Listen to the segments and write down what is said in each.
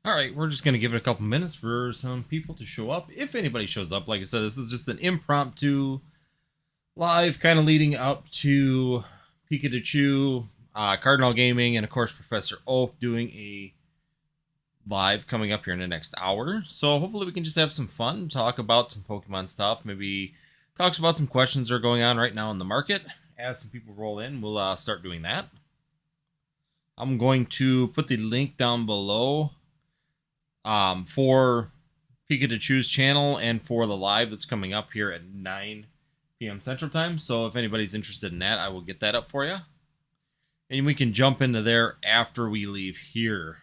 All right, we're just going to give it a couple minutes for some people to show up. If anybody shows up, like I said, this is just an impromptu live kind of leading up to Pikachu, Cardinal Gaming, and of course Professor Oak doing a live coming up here in the next hour. So hopefully we can just have some fun, talk about some Pokemon stuff, maybe talks about some questions that are going on right now in the market. As some people roll in, we'll start doing that. I'm going to put the link down below for Pikachu's channel and for the live that's coming up here at 9 p.m. Central Time. So if anybody's interested in that, I will get that up for you. And we can jump into there after we leave here.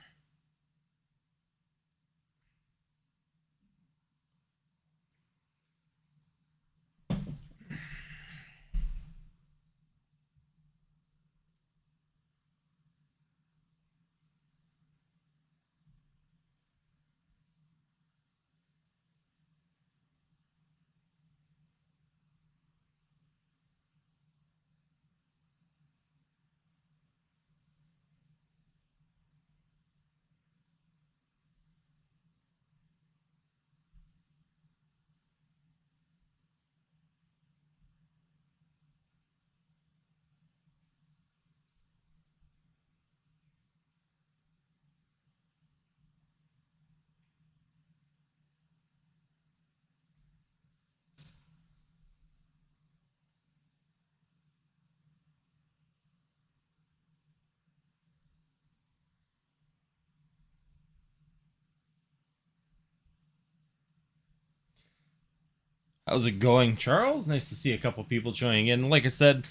How's it going, Charles? Nice to see a couple people joining in. Like I said,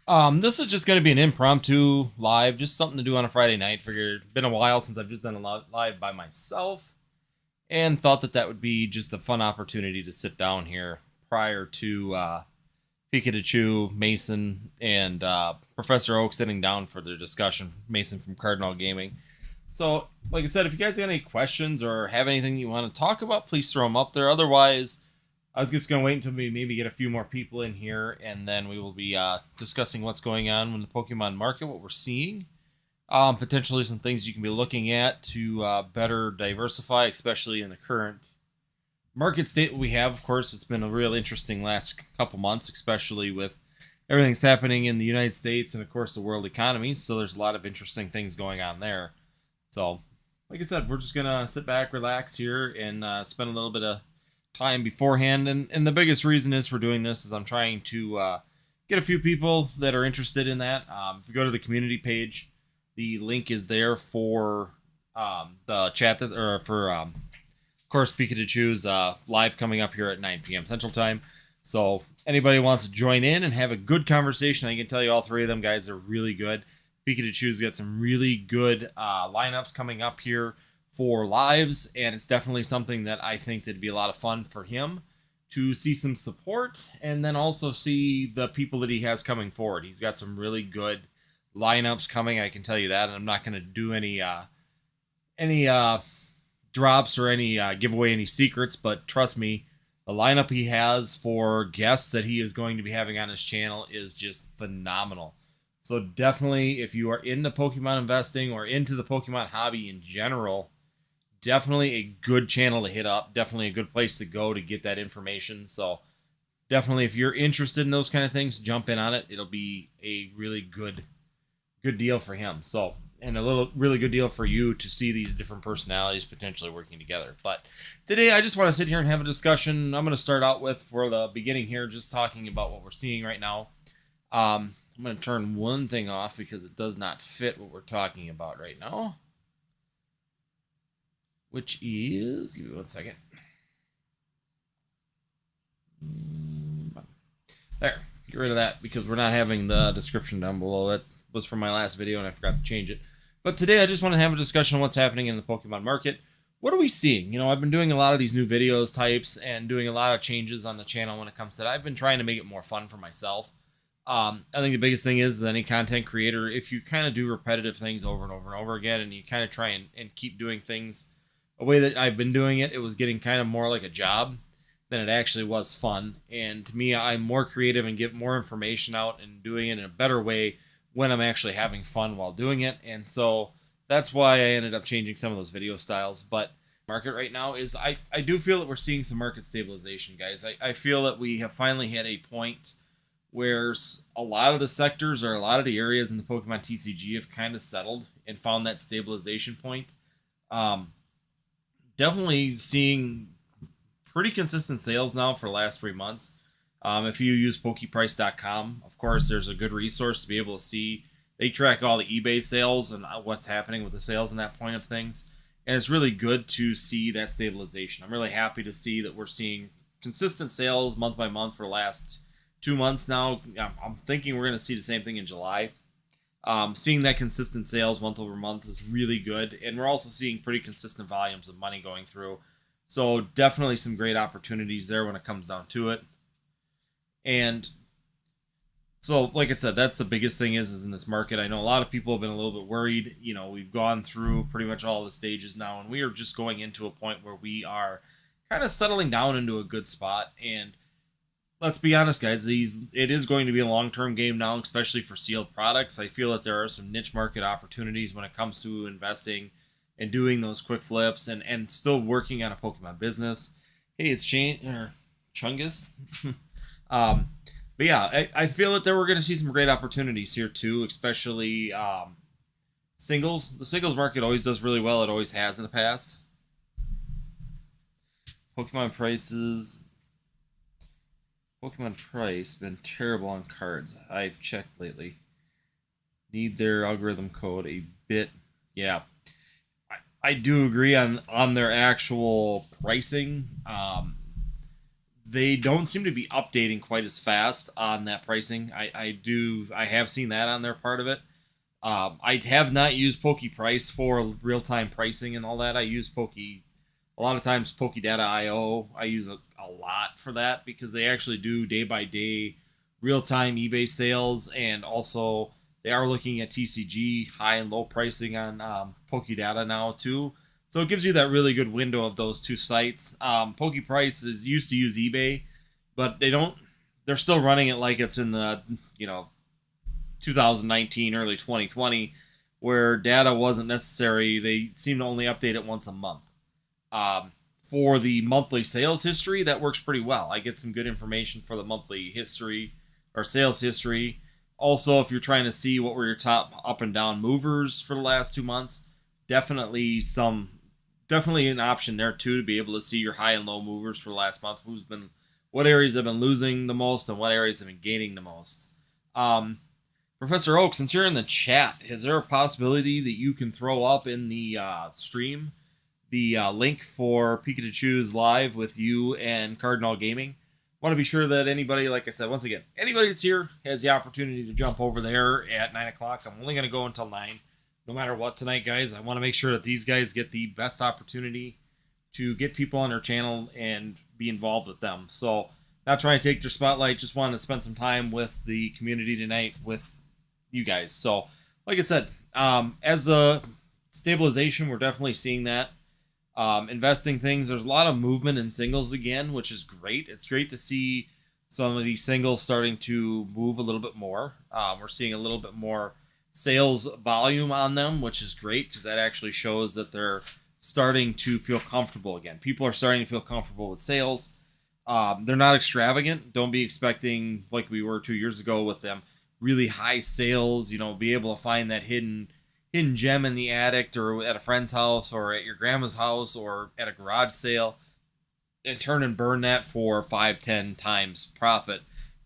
this is just going to be an impromptu live, just something to do on a Friday night. Figured it's been a while since I've just done a live by myself, and thought that that would be just a fun opportunity to sit down here prior to Pikachu, Mason, and Professor Oak sitting down for their discussion. Mason from Cardinal Gaming. So, like I said, if you guys got any questions or have anything you want to talk about, please throw them up there. Otherwise, I was just going to wait until we maybe get a few more people in here, and then we will be discussing what's going on in the Pokemon market, what we're seeing. Potentially some things you can be looking at to better diversify, especially in the current market state we have. Of course, it's been a real interesting last couple months, especially with everything that's happening in the United States and, of course, the world economy. So there's a lot of interesting things going on there. So, like I said, we're just going to sit back, relax here, and spend a little bit of time beforehand. And the biggest reason is for doing this is I'm trying to get a few people that are interested in that. If you go to the community page, the link is there for the chat that, or for of course Pikachu's live coming up here at 9 p.m. Central Time. So anybody wants to join in and have a good conversation, I can tell you all three of them guys are really good. Pikachu's got some really good lineups coming up here for lives, and it's definitely something that I think that'd be a lot of fun for him to see some support, and then also see the people that he has coming forward. He's got some really good lineups coming, I can tell you that, and I'm not going to do any drops or any give away any secrets, but trust me, the lineup he has for guests that he is going to be having on his channel is just phenomenal. So definitely, if you are into Pokemon investing or into the Pokemon hobby in general, definitely a good channel to hit up. Definitely a good place to go to get that information. So definitely, if you're interested in those kind of things, jump in on it. It'll be a really good deal for him. So, and a really good deal for you to see these different personalities potentially working together. But today, I just want to sit here and have a discussion. I'm going to start out with, for the beginning here, just talking about what we're seeing right now. I'm going to turn one thing off because it does not fit what we're talking about right now, which is, give me 1 second. There, get rid of that because we're not having the description down below. That was from my last video and I forgot to change it. But today I just want to have a discussion on what's happening in the Pokemon market. What are we seeing? You know, I've been doing a lot of these new videos types and doing a lot of changes on the channel when it comes to that. I've been trying to make it more fun for myself. I think the biggest thing is any content creator, if you kind of do repetitive things over and over and over again, and you kind of try and keep doing things a way that I've been doing it, it was getting kind of more like a job than it actually was fun. And to me, I'm more creative and get more information out and doing it in a better way when I'm actually having fun while doing it. And so That's why I ended up changing some of those video styles. But market right now is I do feel that we're seeing some market stabilization, guys. I feel that we have finally hit a point where a lot of the sectors or a lot of the areas in the Pokemon TCG have kind of settled and found that stabilization point. Um, Definitely seeing pretty consistent sales now for the last 3 months. If you use PokePrice.com, of course, there's a good resource to be able to see. They track all the eBay sales and what's happening with the sales in that point of things. And it's really good to see that stabilization. I'm really happy to see that we're seeing consistent sales month by month for the last 2 months now. I'm thinking we're going to see the same thing in July. Seeing that consistent sales month over month is really good. And we're also seeing pretty consistent volumes of money going through. So definitely some great opportunities there when it comes down to it. And so, like I said, that's the biggest thing is in this market. I know a lot of people have been a little bit worried. You know, we've gone through pretty much all the stages now, and we are just going into a point where we are kind of settling down into a good spot. And let's be honest, guys, it is going to be a long-term game now, especially for sealed products. I feel that there are some niche market opportunities when it comes to investing and doing those quick flips and still working on a Pokemon business. Hey, it's Chungus. But yeah, I feel that we're going to see some great opportunities here too, especially singles. The singles market always does really well. It always has in the past. Pokemon price been terrible on cards. I've checked lately. Need their algorithm code a bit. Yeah, I do agree on their actual pricing. They don't seem to be updating quite as fast on that pricing. I have seen that on their part of it. I have not used PokePrice for real-time pricing and all that. I use a lot of times PokeData.io. I use a lot for that because they actually do day-by-day real-time eBay sales, and also they are looking at TCG high and low pricing on PokeData now too. So it gives you that really good window of those two sites. PokePrice is used to use eBay, but they're still running it like it's in the 2019, early 2020, where data wasn't necessary. They seem to only update it once a month. For the monthly sales history, that works pretty well. I get some good information for the monthly history or sales history. Also, if you're trying to see what were your top up and down movers for the last 2 months, definitely an option there too, to be able to see your high and low movers for the last month. What areas have been losing the most and what areas have been gaining the most. Professor Oak, since you're in the chat, is there a possibility that you can throw up in the stream the link for Pikachu's live with you and Cardinal Gaming? Want to be sure that anybody, like I said, once again, anybody that's here has the opportunity to jump over there at 9 o'clock. I'm only going to go until 9. No matter what tonight, guys. I want to make sure that these guys get the best opportunity to get people on their channel and be involved with them. So, not trying to take their spotlight, just wanting to spend some time with the community tonight with you guys. So, like I said, as a stabilization, we're definitely seeing that. Investing things, there's a lot of movement in singles again, which is great. It's great to see some of these singles starting to move a little bit more. We're seeing a little bit more sales volume on them, which is great because that actually shows that they're starting to feel comfortable again. People are starting to feel comfortable with sales. They're not extravagant. Don't be expecting like we were 2 years ago with them really high sales. Be able to find that hidden gem in the attic or at a friend's house or at your grandma's house or at a garage sale and turn and burn that for 5-10 times profit.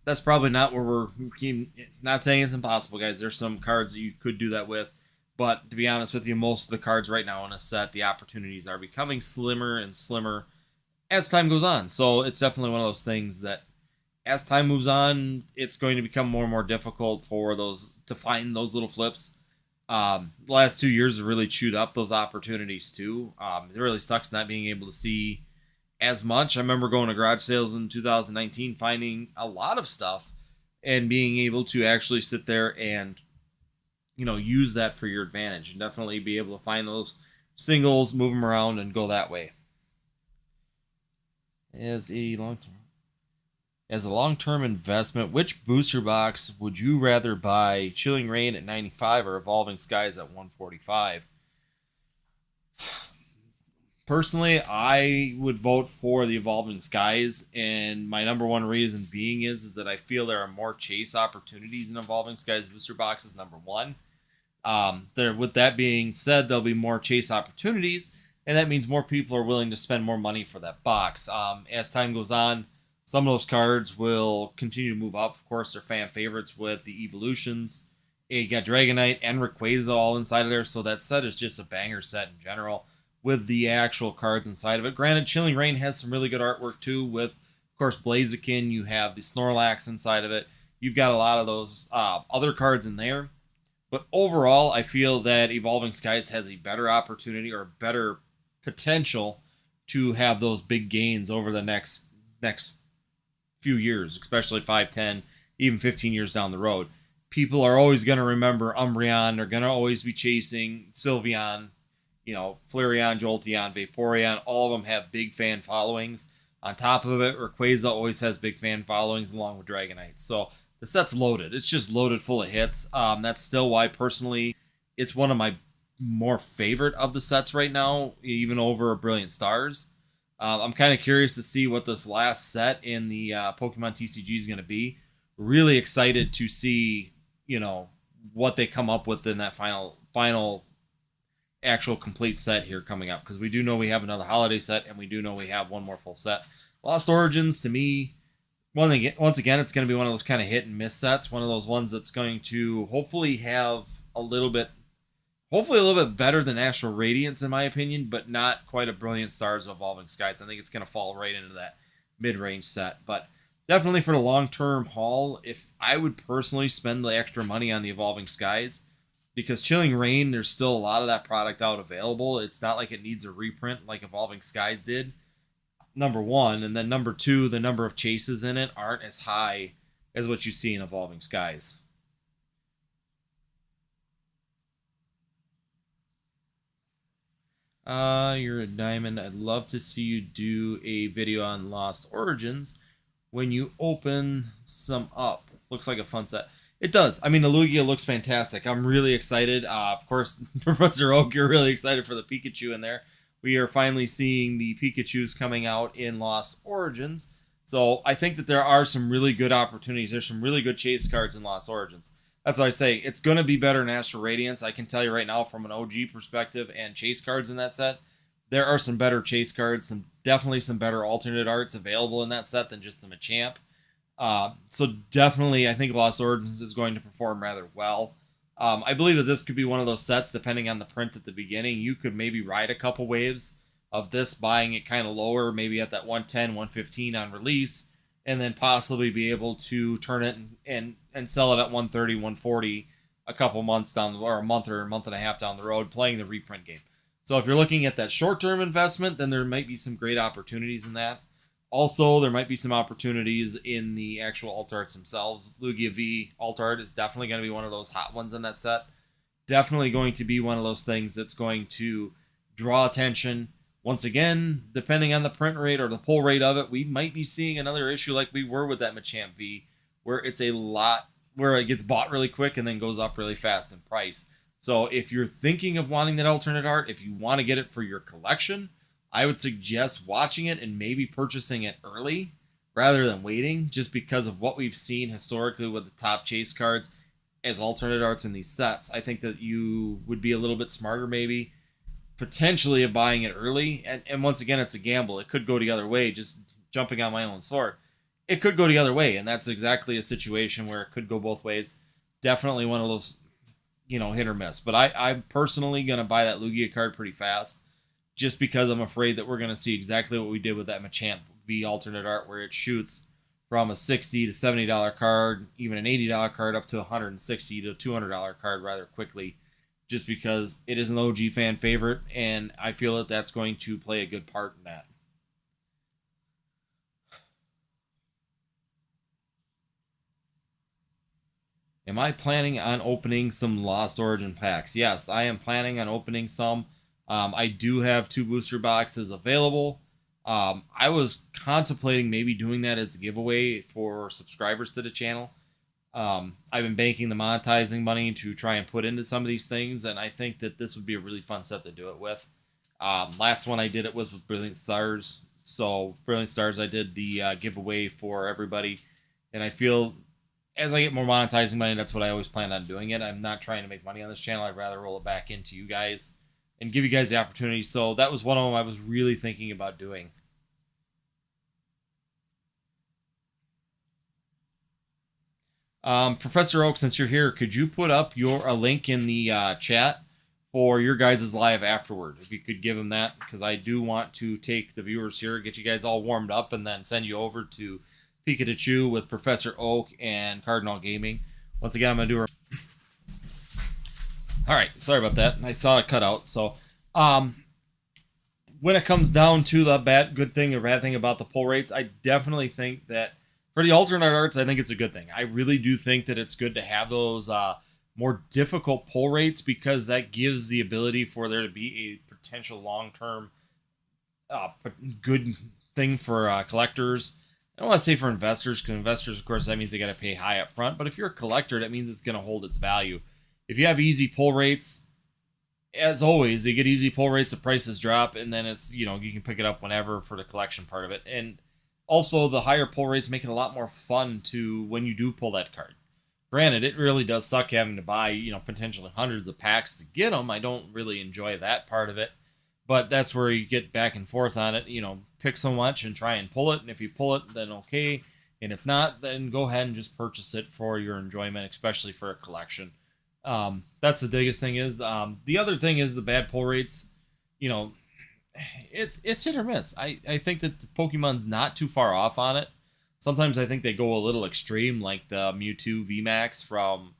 That's probably not where we're not saying it's impossible, guys. There's some cards that you could do that with, but to be honest with you, most of the cards right now in a set, the opportunities are becoming slimmer and slimmer as time goes on. So it's definitely one of those things that as time moves on, it's going to become more and more difficult for those to find those little flips. The last 2 years have really chewed up those opportunities too. It really sucks not being able to see as much. I remember going to garage sales in 2019, finding a lot of stuff and being able to actually sit there and, use that for your advantage and definitely be able to find those singles, move them around and go that way. As a long-term investment, which booster box would you rather buy? Chilling Reign at 95 or Evolving Skies at 145? Personally, I would vote for the Evolving Skies, and my number one reason being is that I feel there are more chase opportunities in Evolving Skies booster boxes. Number one, there. With that being said, there'll be more chase opportunities, and that means more people are willing to spend more money for that box. As time goes on, some of those cards will continue to move up. Of course, they're fan favorites with the evolutions. You got Dragonite and Rayquaza all inside of there, so that set is just a banger set in general with the actual cards inside of it. Granted, Chilling Reign has some really good artwork too. With, of course, Blaziken, you have the Snorlax inside of it. You've got a lot of those other cards in there. But overall, I feel that Evolving Skies has a better opportunity or better potential to have those big gains over the next few years, especially 5, 10, even 15 years down the road. People are always going to remember Umbreon. They're going to always be chasing Sylveon, Flareon, Jolteon, Vaporeon. All of them have big fan followings. On top of it, Rayquaza always has big fan followings along with Dragonite. So the set's loaded. It's just loaded full of hits. That's still why, personally, it's one of my more favorite of the sets right now, even over Brilliant Stars. I'm kind of curious to see what this last set in the Pokemon TCG is going to be. Really excited to see, what they come up with in that final actual complete set here coming up, because we do know we have another holiday set, and we do know we have one more full set. Lost Origins, to me, once again, it's going to be one of those kind of hit and miss sets. One of those ones that's going to hopefully have a little bit better than Astral Radiance, in my opinion, but not quite a Brilliant Stars or Evolving Skies. I think it's going to fall right into that mid-range set. But definitely for the long-term haul, if I would personally spend the extra money on the Evolving Skies, because Chilling Reign, there's still a lot of that product out available. It's not like it needs a reprint like Evolving Skies did, number one. And then number two, the number of chases in it aren't as high as what you see in Evolving Skies. You're a diamond. I'd love to see you do a video on Lost Origins when you open some up. Looks like a fun set. It does. I mean, the Lugia looks fantastic. I'm really excited. Of course, Professor Oak, you're really excited for the Pikachu in there. We are finally seeing the Pikachus coming out in Lost Origins. So I think that there are some really good opportunities. There's some really good chase cards in Lost Origins. That's what I say. It's going to be better than Astral Radiance. I can tell you right now from an OG perspective and chase cards in that set, there are some better chase cards, definitely some better alternate arts available in that set than just the Machamp. So definitely, I think Lost Origins is going to perform rather well. I believe that this could be one of those sets, depending on the print at the beginning. You could maybe ride a couple waves of this, buying it kind of lower, maybe at that 110, 115 on release, and then possibly be able to turn it and sell it at 130, 140 a couple months down, or a month and a half down the road, playing the reprint game. So if you're looking at that short-term investment, then there might be some great opportunities in that. Also, there might be some opportunities in the actual alt arts themselves. Lugia V alt art is definitely going to be one of those hot ones in that set. Definitely going to be one of those things that's going to draw attention. Once again, depending on the print rate or the pull rate of it, we might be seeing another issue like we were with that Machamp V, where it's a lot, where it gets bought really quick and then goes up really fast in price. So if you're thinking of wanting that alternate art, if you want to get it for your collection, I would suggest watching it and maybe purchasing it early rather than waiting, just because of what we've seen historically with the top chase cards as alternate arts in these sets. I think that you would be a little bit smarter maybe potentially of buying it early. And once again, it's a gamble. It could go the other way, just jumping on my own sword. It could go the other way, and that's exactly a situation where it could go both ways. Definitely one of those, hit or miss. But I'm personally going to buy that Lugia card pretty fast, just because I'm afraid that we're going to see exactly what we did with that Machamp V alternate art, where it shoots from a $60 to $70 card, even an $80 card, up to a $160 to $200 card rather quickly, just because it is an OG fan favorite, and I feel that that's going to play a good part in that. Am I planning on opening some Lost Origin packs? Yes, I am planning on opening some. I do have 2 booster boxes available. I was contemplating maybe doing that as a giveaway for subscribers to the channel. I've been banking the monetizing money to try and put into some of these things, and I think that this would be a really fun set to do it with. Last one I did it was with Brilliant Stars. So Brilliant Stars, I did the giveaway for everybody, and I feel as I get more monetizing money, that's what I always plan on doing it. I'm not trying to make money on this channel. I'd rather roll it back into you guys and give you guys the opportunity. So that was one of them I was really thinking about doing. Professor Oak, since you're here, could you put up a link in the chat for your guys' live afterward? If you could give them that, because I do want to take the viewers here, get you guys all warmed up, and then send you over to Pikachu with Professor Oak and Cardinal Gaming. Once again, I'm going to do all right, sorry about that. I saw it cut out. So, when it comes down to the good thing or bad thing about the pull rates, I definitely think that for the alternate arts, I think it's a good thing. I really do think that it's good to have those more difficult pull rates, because that gives the ability for there to be a potential long-term good thing for collectors. I don't want to say for investors, because investors, of course, that means they got to pay high up front. But if you're a collector, that means it's going to hold its value. If you have easy pull rates, as always, you get easy pull rates, the prices drop, and then it's, you can pick it up whenever for the collection part of it. And also, the higher pull rates make it a lot more fun to when you do pull that card. Granted, it really does suck having to buy, potentially hundreds of packs to get them. I don't really enjoy that part of it. But that's where you get back and forth on it. Pick so much and try and pull it. And if you pull it, then okay. And if not, then go ahead and just purchase it for your enjoyment, especially for a collection. That's the biggest thing is. The other thing is the bad pull rates. It's hit or miss. I think that the Pokemon's not too far off on it. Sometimes I think they go a little extreme, like the Mewtwo VMAX from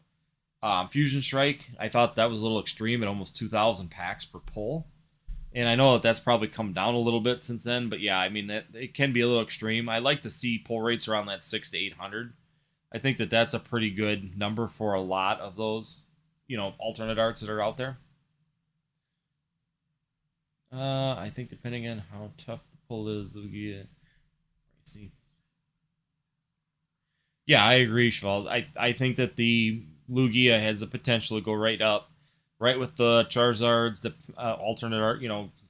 Fusion Strike. I thought that was a little extreme at almost 2,000 packs per pull. And I know that that's probably come down a little bit since then, but yeah, I mean, it can be a little extreme. I like to see pull rates around that 600 to 800. I think that that's a pretty good number for a lot of those, alternate arts that are out there. I think depending on how tough the pull is, Lugia. See. Yeah, I agree, Cheval. I think that the Lugia has the potential to go right up. Right with the Charizard's, the alternate art,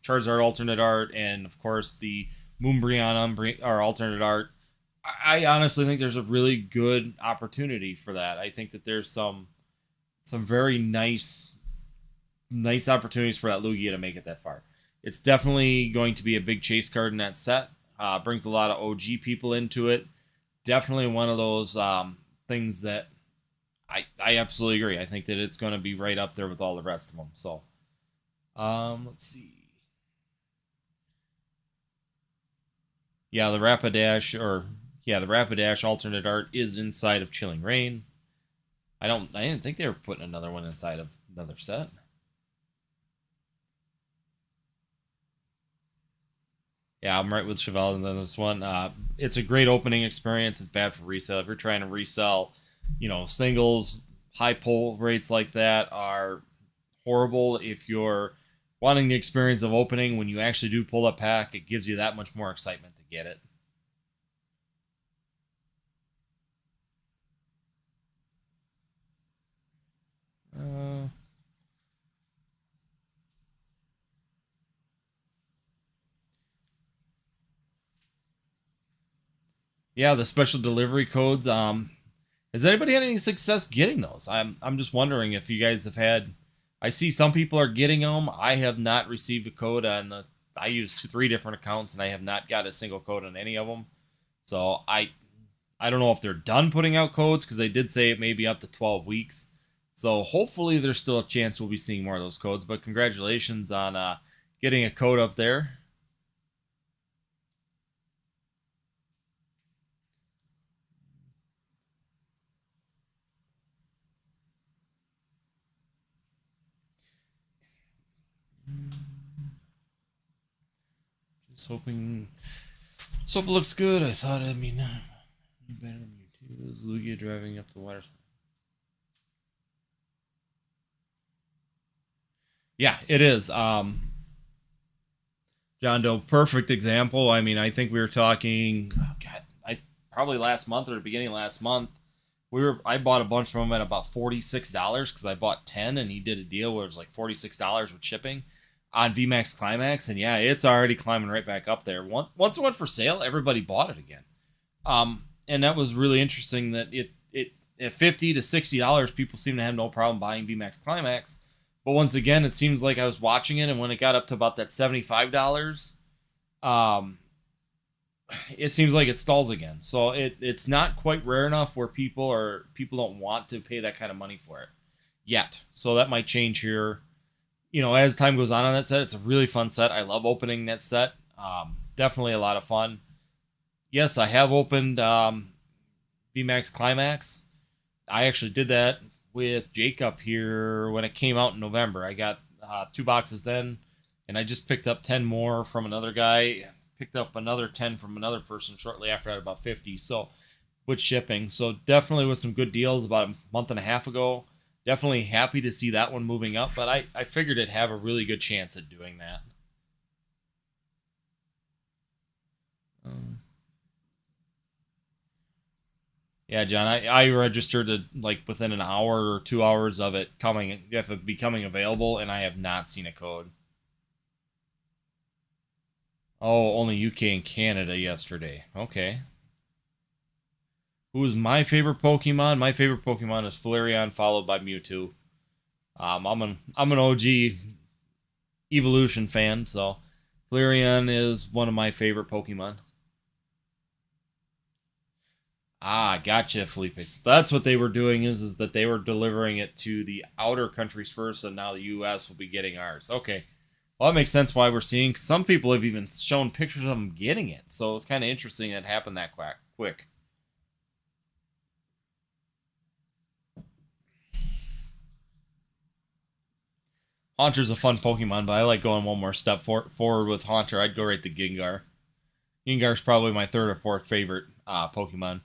Charizard alternate art, and of course the Moonbreon alternate art. I honestly think there's a really good opportunity for that. I think that there's some very nice opportunities for that Lugia to make it that far. It's definitely going to be a big chase card in that set. Brings a lot of OG people into it. Definitely one of those things that I absolutely agree. I think that it's going to be right up there with all the rest of them. So, let's see. Yeah, the Rapidash alternate art is inside of Chilling Reign. I didn't think they were putting another one inside of another set. Yeah, I'm right with Chevelle on this one. It's a great opening experience. It's bad for resale. If you're trying to resell, singles, high pull rates like that are horrible. If you're wanting the experience of opening, when you actually do pull a pack, it gives you that much more excitement to get it. Yeah, the special delivery codes. Has anybody had any success getting those? I'm just wondering if you guys have had. I see some people are getting them. I have not received a code on the. I use 3 different accounts and I have not got a single code on any of them. So I don't know if they're done putting out codes, because they did say it may be up to 12 weeks. So hopefully there's still a chance we'll be seeing more of those codes. But congratulations on getting a code up there. Just hoping. Just hope it looks good. I thought, better than Mewtwo. Is Lugia driving up the water? Yeah, it is. John Doe, perfect example. I mean, I think we were talking, probably last month or the beginning of last month. I bought a bunch from him at about $46 because I bought 10 and he did a deal where it was like $46 with shipping. on VMAX Climax, and yeah, it's already climbing right back up there. Once it went for sale, everybody bought it again. And that was really interesting that it at $50 to $60, people seem to have no problem buying VMAX Climax. But once again, it seems like I was watching it, and when it got up to about that $75, um, it seems like it stalls again. So it's not quite rare enough where people don't want to pay that kind of money for it yet. So that might change here. As time goes on that set. It's a really fun set. I love opening that set. Definitely a lot of fun. Yes, I have opened VMAX Climax. I actually did that with Jacob here when it came out in November. I got 2 boxes then, and I just picked up 10 more from another guy. Picked up another 10 from another person shortly after, at about 50. So with shipping, so definitely with some good deals about a month and a half ago. Definitely happy to see that one moving up, but I figured it'd have a really good chance at doing that. Yeah, John, I registered it like within an hour or 2 hours of it becoming available, and I have not seen a code. Oh, only UK and Canada yesterday. Okay. Who is my favorite Pokemon? My favorite Pokemon is Flareon, followed by Mewtwo. I'm an OG Evolution fan, so Flareon is one of my favorite Pokemon. Ah, gotcha, Felipe. So that's what they were doing is that they were delivering it to the outer countries first, and now the U.S. will be getting ours. Okay. Well, that makes sense why we're seeing. Some people have even shown pictures of them getting it, so it's kind of interesting that it happened that quick. Haunter's a fun Pokemon, but I like going one more step forward with Haunter. I'd go right to Gengar. Gengar's probably my third or fourth favorite Pokemon.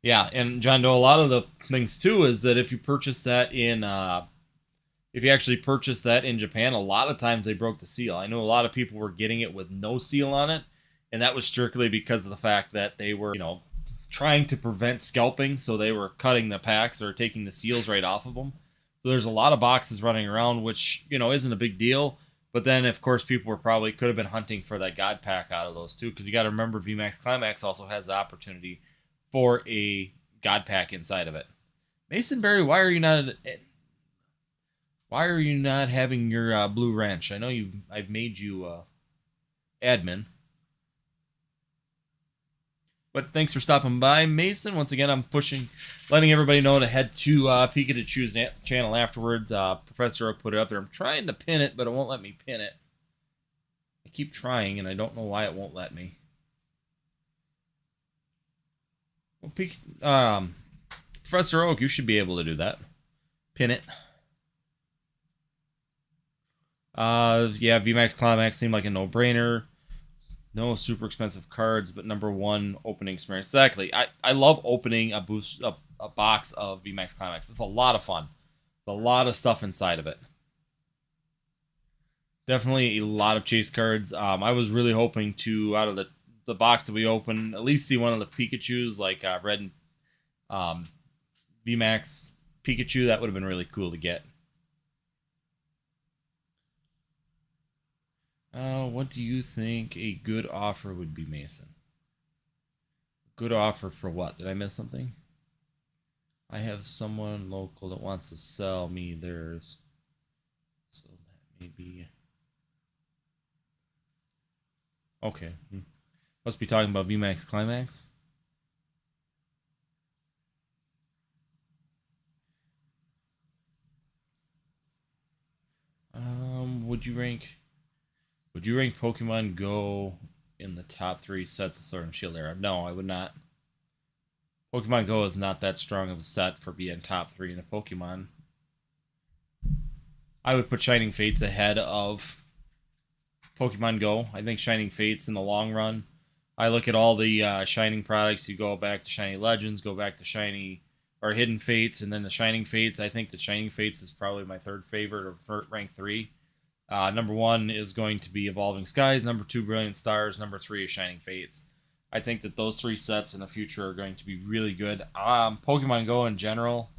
Yeah, and John Doe, a lot of the things too is that if you actually purchased that in Japan, a lot of times they broke the seal. I know a lot of people were getting it with no seal on it, and that was strictly because of the fact that they were, trying to prevent scalping, so they were cutting the packs or taking the seals right off of them. So there's a lot of boxes running around, which isn't a big deal. But then, of course, people could have been hunting for that God pack out of those too, because you got to remember VMAX Climax also has the opportunity for a God pack inside of it. Mason Berry, why are you not having your blue wrench? I know I've made you admin. But thanks for stopping by, Mason. Once again, I'm letting everybody know to head to Pikachu's channel afterwards. Professor Oak put it up there. I'm trying to pin it, but it won't let me pin it. I keep trying, and I don't know why it won't let me. Well, Professor Oak, you should be able to do that. Pin it. Yeah, VMAX Climax seemed like a no-brainer. No super expensive cards, but number one opening experience. Exactly. I love opening a box of VMAX Climax. It's a lot of fun. There's a lot of stuff inside of it. Definitely a lot of chase cards. I was really hoping to, out of the box that we opened, at least see one of the Pikachus, like Red and VMAX Pikachu. That would have been really cool to get. What do you think a good offer would be, Mason? Good offer for what? Did I miss something? I have someone local that wants to sell me theirs. So that may be... Okay. Must be talking about VMAX Climax. Would you rank Pokemon Go in the top 3 sets of Sword and Shield era? No, I would not. Pokemon Go is not that strong of a set for being top 3 in a Pokemon. I would put Shining Fates ahead of Pokemon Go. I think Shining Fates in the long run. I look at all the Shining products. You go back to Shiny Legends, go back to Shiny or Hidden Fates, and then the Shining Fates. I think the Shining Fates is probably my third favorite, or rank 3. Number 1 is going to be Evolving Skies. Number 2, Brilliant Stars. Number 3 is Shining Fates. I think that those three sets in the future are going to be really good. Pokemon Go in general,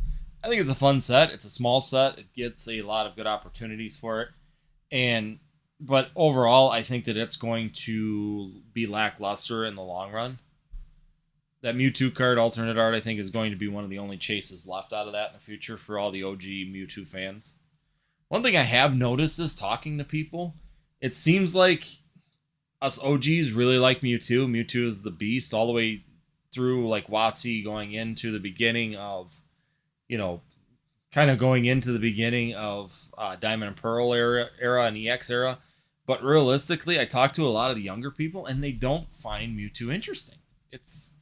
I think it's a fun set. It's a small set. It gets a lot of good opportunities for it, and but overall, I think that it's going to be lackluster in the long run. That Mewtwo card alternate art, I think, is going to be one of the only chases left out of that in the future for all the OG Mewtwo fans. One thing I have noticed is talking to people, it seems like us OGs really like Mewtwo. Mewtwo is the beast all the way through like WotC going into the beginning of, you know, kind of going into the beginning of Diamond and Pearl era and EX era. But realistically, I talk to a lot of the younger people and they don't find Mewtwo interesting. It's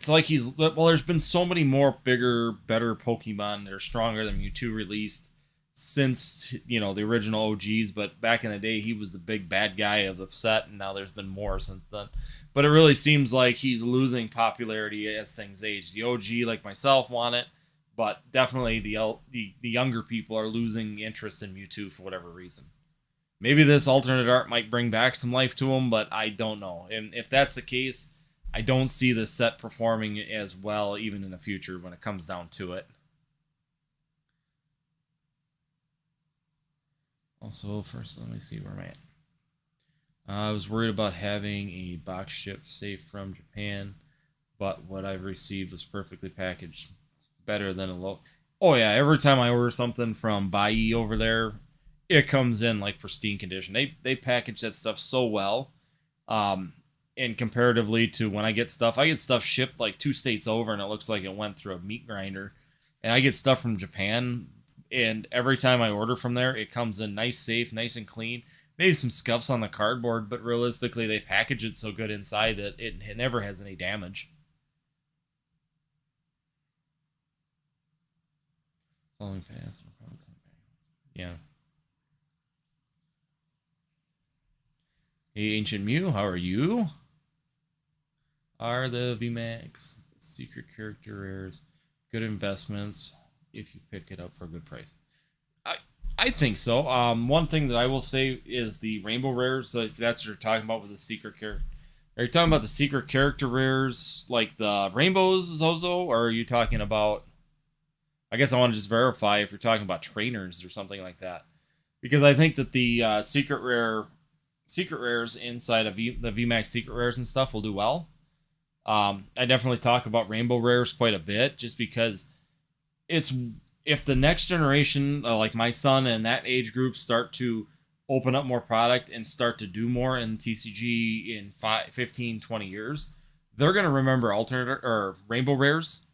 like there's been so many more bigger, better Pokemon that are stronger than Mewtwo released since, the original OGs, but back in the day he was the big bad guy of the set, and now there's been more since then. But it really seems like he's losing popularity as things age. The OG, like myself, want it, but definitely the younger people are losing interest in Mewtwo for whatever reason. Maybe this alternate art might bring back some life to him, but I don't know. And if that's the case, I don't see this set performing as well even in the future when it comes down to it. Also, first, let me see where I'm at. I was worried about having a box ship safe from Japan, but what I've received was perfectly packaged, better than a low. Oh yeah, every time I order something from Bai over there, it comes in like pristine condition. They package that stuff so well. And comparatively to when I get stuff shipped like 2 states over, and it looks like it went through a meat grinder. And I get stuff from Japan, and every time I order from there, it comes in nice, safe, nice and clean. Maybe some scuffs on the cardboard, but realistically, they package it so good inside that it never has any damage. Falling fast. Yeah. Hey, Ancient Mew, how are you? Are the VMAX secret character rares good investments if you pick it up for a good price? I I think so. One thing that I will say is the rainbow rares. So if that's what you're talking about with the secret character. Are you talking about the secret character rares like the rainbows, Zozo, or are you talking about? I guess I want to just verify if you're talking about trainers or something like that, because I think that the secret rares inside of the VMAX secret rares and stuff will do well. I definitely talk about rainbow rares quite a bit, just because it's if the next generation, like my son and that age group, start to open up more product and start to do more in TCG in 15, 20 years, they're going to remember alternate or rainbow rares.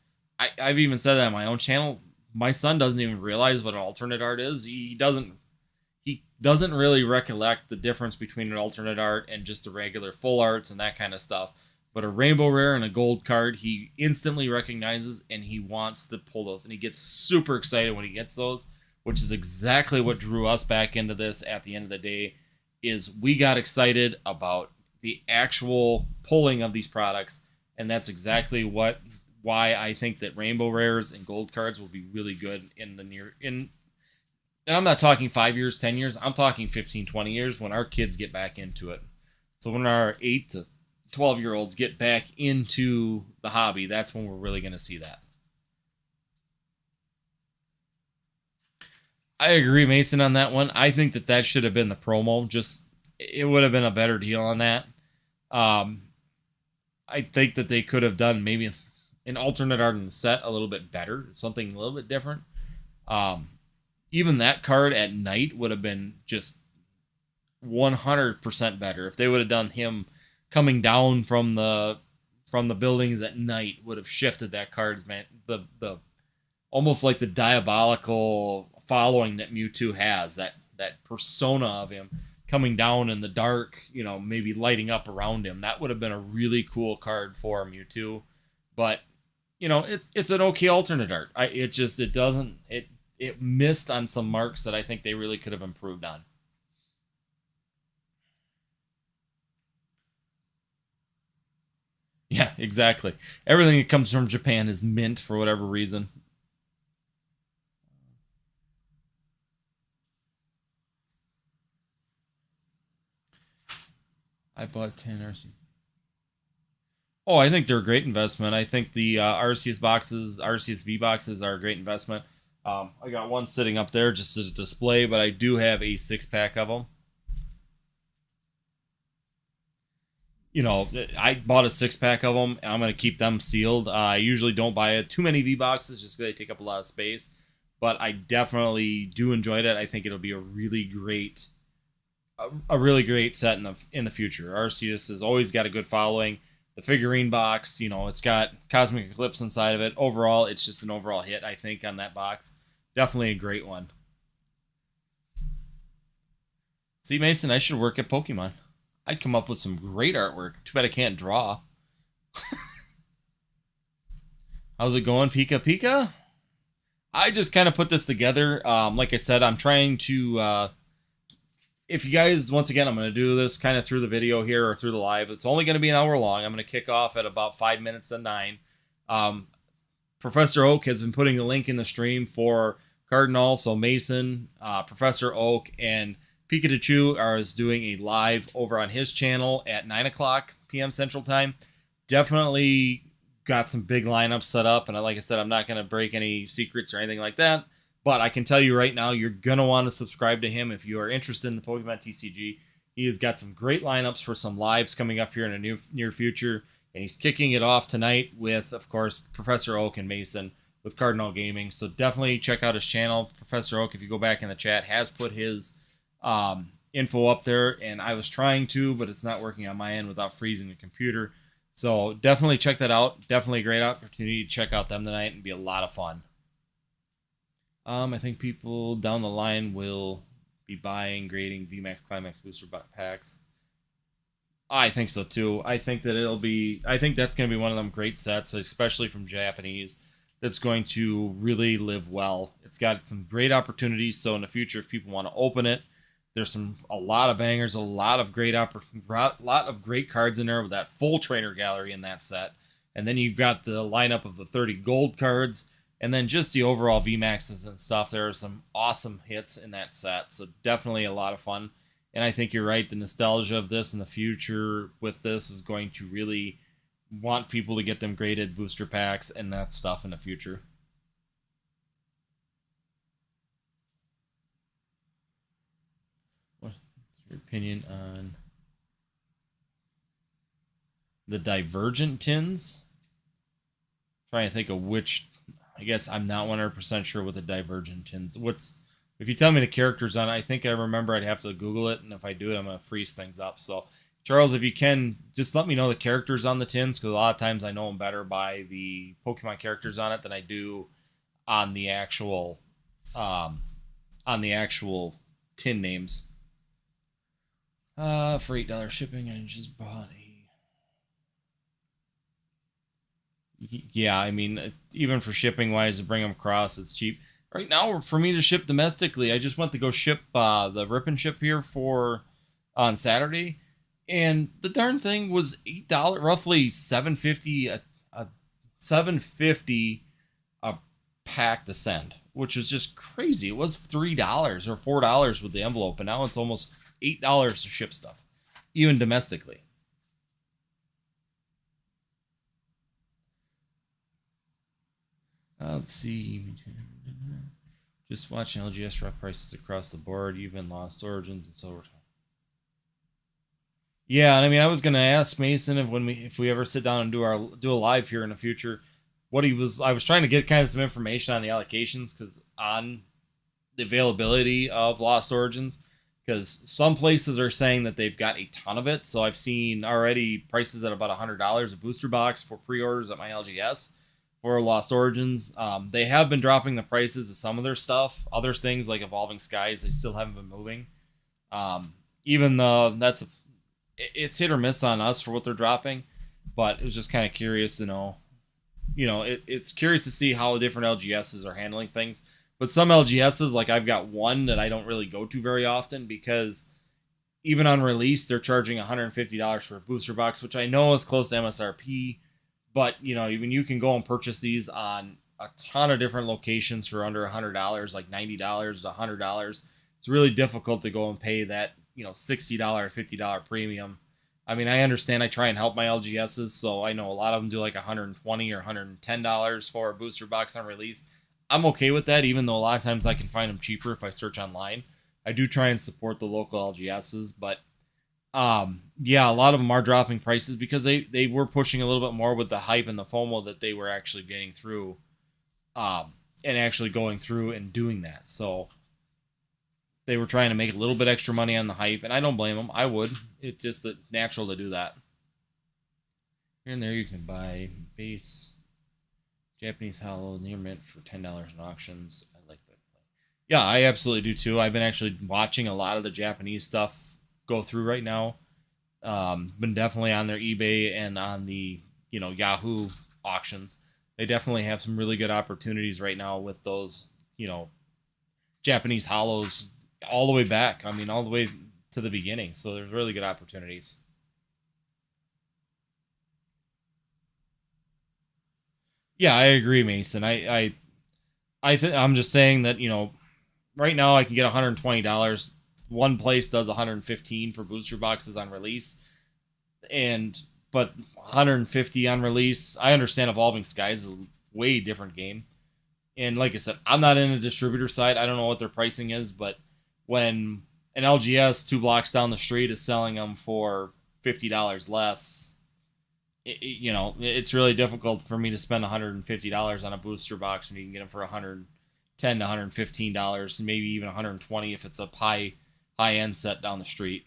I've even said that on my own channel. My son doesn't even realize what an alternate art is. He doesn't really recollect the difference between an alternate art and just the regular full arts and that kind of stuff. But a rainbow rare and a gold card, he instantly recognizes and he wants to pull those. And he gets super excited when he gets those, which is exactly what drew us back into this at the end of the day, is we got excited about the actual pulling of these products. And that's exactly why I think that rainbow rares and gold cards will be really good in the and I'm not talking 5 years, 10 years. I'm talking 15, 20 years when our kids get back into it. So when our 8 to 12-year-olds get back into the hobby, that's when we're really going to see that. I agree, Mason, on that one. I think that should have been the promo. Just it would have been a better deal on that. Um, I think that they could have done maybe an alternate art in the set a little bit better, something a little bit different. Um, Even that card at night would have been just 100% better if they would have done him coming down from the buildings at night. Would have shifted that card's man the almost like the diabolical following that Mewtwo has, that persona of him coming down in the dark, maybe lighting up around him. That would have been a really cool card for Mewtwo. But it's an okay alternate art. It missed on some marks that I think they really could have improved on. Yeah, exactly. Everything that comes from Japan is mint for whatever reason. I bought 10 RC. Oh, I think they're a great investment. I think the RCS boxes, RCSV boxes are a great investment. I got one sitting up there just as a display, but I do have a 6 pack of them. I bought a 6 pack of them. I'm gonna keep them sealed. I usually don't buy too many V boxes just because they take up a lot of space, but I definitely do enjoy it. I think it'll be a really great set in the future. Arceus has always got a good following. The figurine box, it's got Cosmic Eclipse inside of it. Overall, it's just an overall hit, I think, on that box. Definitely a great one. See, Mason, I should work at Pokemon. I'd come up with some great artwork. Too bad I can't draw. How's it going, Pika Pika? I just kind of put this together. Like I said, I'm trying to. If you guys, once again, I'm going to do this kind of through the video here or through the live. It's only going to be an hour long. I'm going to kick off at about 5 minutes to 9. Professor Oak has been putting a link in the stream for Cardinal, so Mason, Professor Oak, and Pikachu are doing a live over on his channel at 9 o'clock p.m. Central Time. Definitely got some big lineups set up, and like I said, I'm not going to break any secrets or anything like that. But I can tell you right now, you're going to want to subscribe to him if you are interested in the Pokemon TCG. He has got some great lineups for some lives coming up here in the near future. And he's kicking it off tonight with, of course, Professor Oak and Mason with Cardinal Gaming. So definitely check out his channel. Professor Oak, if you go back in the chat, has put his info up there. And I was trying to, but it's not working on my end without freezing the computer. So definitely check that out. Definitely a great opportunity to check out them tonight and be a lot of fun. I think people down the line will be buying, grading VMAX Climax booster packs. I think so too. I think that's going to be one of them great sets, especially from Japanese, that's going to really live well. It's got some great opportunities. So in the future, if people want to open it, there's a lot of bangers, a lot of great cards in there with that full trainer gallery in that set. And then you've got the lineup of the 30 gold cards. And then just the overall VMAXs and stuff. There are some awesome hits in that set. So definitely a lot of fun. And I think you're right. The nostalgia of this in the future with this is going to really want people to get them graded booster packs and that stuff in the future. What's your opinion on the Divergent tins? Trying to think of which. I guess I'm not 100% sure what the Divergent tins. If you tell me the characters on it, I think I remember I'd have to Google it, and if I do it, I'm gonna freeze things up. So, Charles, if you can, just let me know the characters on the tins, because a lot of times I know them better by the Pokemon characters on it than I do on the actual tin names. For $8 shipping, I just bought a. Yeah, I mean, even for shipping wise to bring them across, it's cheap. Right now, for me to ship domestically, I just went to go ship the Rip and Ship here on Saturday, and the darn thing was $8, roughly $7.50 $7.50 a pack to send, which was just crazy. It was $3 or $4 with the envelope, and now it's almost $8 to ship stuff, even domestically. Let's see. Just watching LGS drop prices across the board, even Lost Origins and so. Yeah, and I mean, I was gonna ask Mason if we ever sit down and do a live here in the future, I was trying to get kind of some information on the allocations on the availability of Lost Origins, because some places are saying that they've got a ton of it. So I've seen already prices at about $100 a booster box for pre-orders at my LGS. For Lost Origins, they have been dropping the prices of some of their stuff. Other things like Evolving Skies, they still haven't been moving. Even though it's hit or miss on us for what they're dropping, but it was just kind of curious to know. It's curious to see how different LGSs are handling things. But some LGSs, like I've got one that I don't really go to very often, because even on release, they're charging $150 for a booster box, which I know is close to MSRP. But, even you can go and purchase these on a ton of different locations for under $100, like $90 to $100. It's really difficult to go and pay that, $60, $50 premium I mean, I understand I try and help my LGSs, so I know a lot of them do like 120 or $110 for a booster box on release. I'm okay with that, even though a lot of times I can find them cheaper if I search online. I do try and support the local LGSs, but yeah, a lot of them are dropping prices because they were pushing a little bit more with the hype and the FOMO that they were actually getting through, and actually going through and doing that. So they were trying to make a little bit extra money on the hype, and I don't blame them. I would. It's just natural to do that. Here and there, you can buy base Japanese Hollow near mint for $10 in auctions. I like that. Yeah, I absolutely do too. I've been actually watching a lot of the Japanese stuff go through right now. Been definitely on their eBay and on the Yahoo auctions. They definitely have some really good opportunities right now with those Japanese hollows all the way back. I mean, all the way to the beginning. So there's really good opportunities. Yeah, I agree, Mason. I'm just saying that right now I can get $120. One place does 115 for booster boxes on release, and but 150 on release. I understand Evolving Skies is a way different game, and like I said, I'm not in a distributor side. I don't know what their pricing is, but when an LGS 2 blocks down the street is selling them for $50 less, it's really difficult for me to spend $150 on a booster box when you can get them for $110 to $115, maybe even $120 if it's a high end set down the street.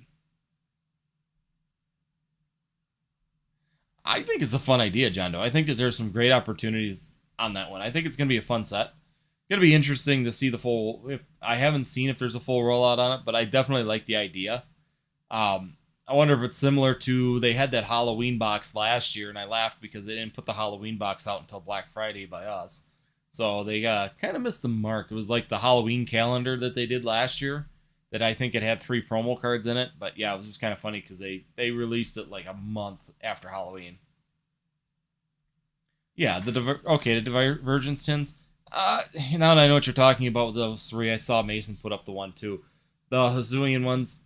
I think it's a fun idea, John Doe. I think that there's some great opportunities on that one. I think it's going to be a fun set. Going to be interesting to see the full. If I haven't seen if there's a full rollout on it, but I definitely like the idea. I wonder if it's similar to they had that Halloween box last year, and I laughed because they didn't put the Halloween box out until Black Friday by us, so they kind of missed the mark. It was like the Halloween calendar that they did last year, that I think it had 3 promo cards in it. But yeah, it was just kind of funny because they released it like a month after Halloween. Yeah, the Divergence tins. Now that I know what you're talking about with those three, I saw Mason put up the one too. The Hazuian ones,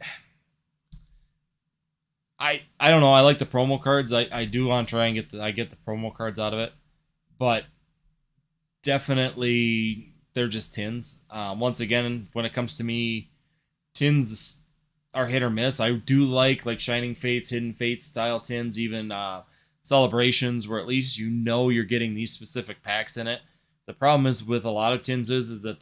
I don't know. I like the promo cards. I do want to try and get the promo cards out of it, but definitely they're just tins. Once again, when it comes to me, tins are hit or miss. I do like Shining Fates, Hidden Fates style tins, even celebrations where at least you're getting these specific packs in it. The problem is with a lot of tins is that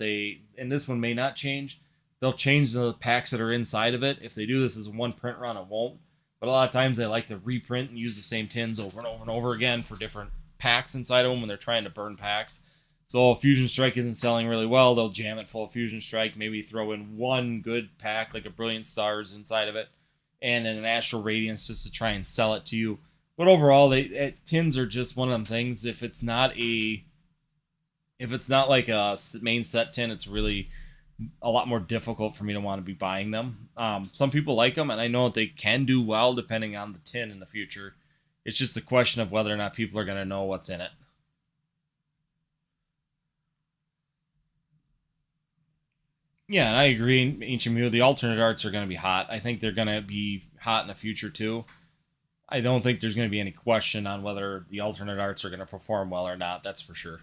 and this one may not change. They'll change the packs that are inside of it. If they do this as one print run, it won't. But a lot of times they like to reprint and use the same tins over and over and over again for different packs inside of them when they're trying to burn packs. So if Fusion Strike isn't selling really well, they'll jam it full of Fusion Strike, maybe throw in one good pack, like a Brilliant Stars inside of it, and then an Astral Radiance just to try and sell it to you. But overall, tins are just one of them things. If it's not like a main set tin, it's really a lot more difficult for me to want to be buying them. Some people like them, and I know they can do well depending on the tin in the future. It's just a question of whether or not people are going to know what's in it. Yeah, and I agree, Ancient Mew. The alternate arts are going to be hot. I think they're going to be hot in the future too. I don't think there's going to be any question on whether the alternate arts are going to perform well or not. That's for sure.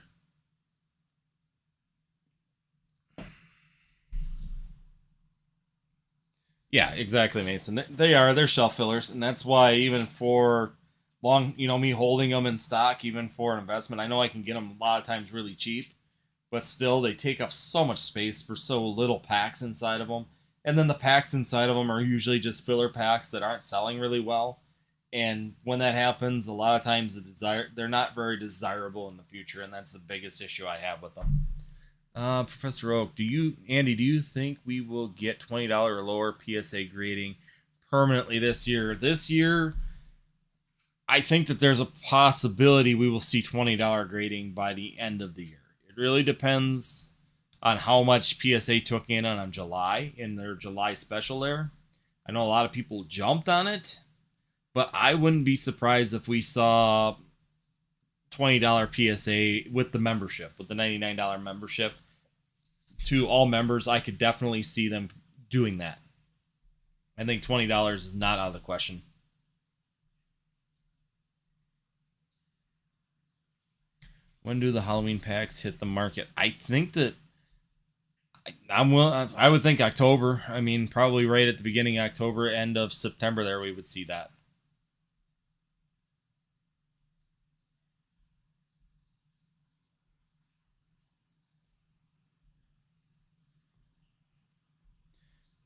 Yeah, exactly, Mason. They're shelf fillers, and that's why even for long, me holding them in stock, even for an investment, I know I can get them a lot of times really cheap, but still they take up so much space for so little packs inside of them. And then the packs inside of them are usually just filler packs that aren't selling really well. And when that happens, a lot of times they're not very desirable in the future, and that's the biggest issue I have with them. Professor Oak, Andy, do you think we will get $20 or lower PSA grading permanently this year? This year, I think that there's a possibility we will see $20 grading by the end of the year. It really depends on how much PSA took in July in their July special there. I know a lot of people jumped on it, but I wouldn't be surprised if we saw $20 PSA with the membership, with the $99 membership to all members. I could definitely see them doing that. I think $20 is not out of the question. When do the Halloween packs hit the market? I think that I would think October. I mean, probably right at the beginning of October, end of September. There we would see that.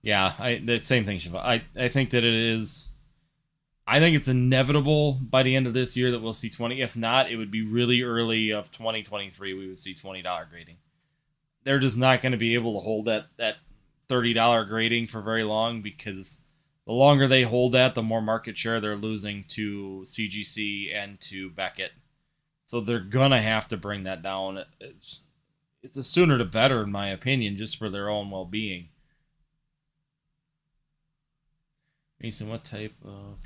Yeah, the same thing, Shiva. I think that it is. I think it's inevitable by the end of this year that we'll see 20. If not, it would be really early of 2023. We would see $20 grading. They're just not going to be able to hold that $30 grading for very long, because the longer they hold that, the more market share they're losing to CGC and to Beckett. So they're gonna have to bring that down. It's the sooner the better, in my opinion, just for their own well-being. Mason, what type of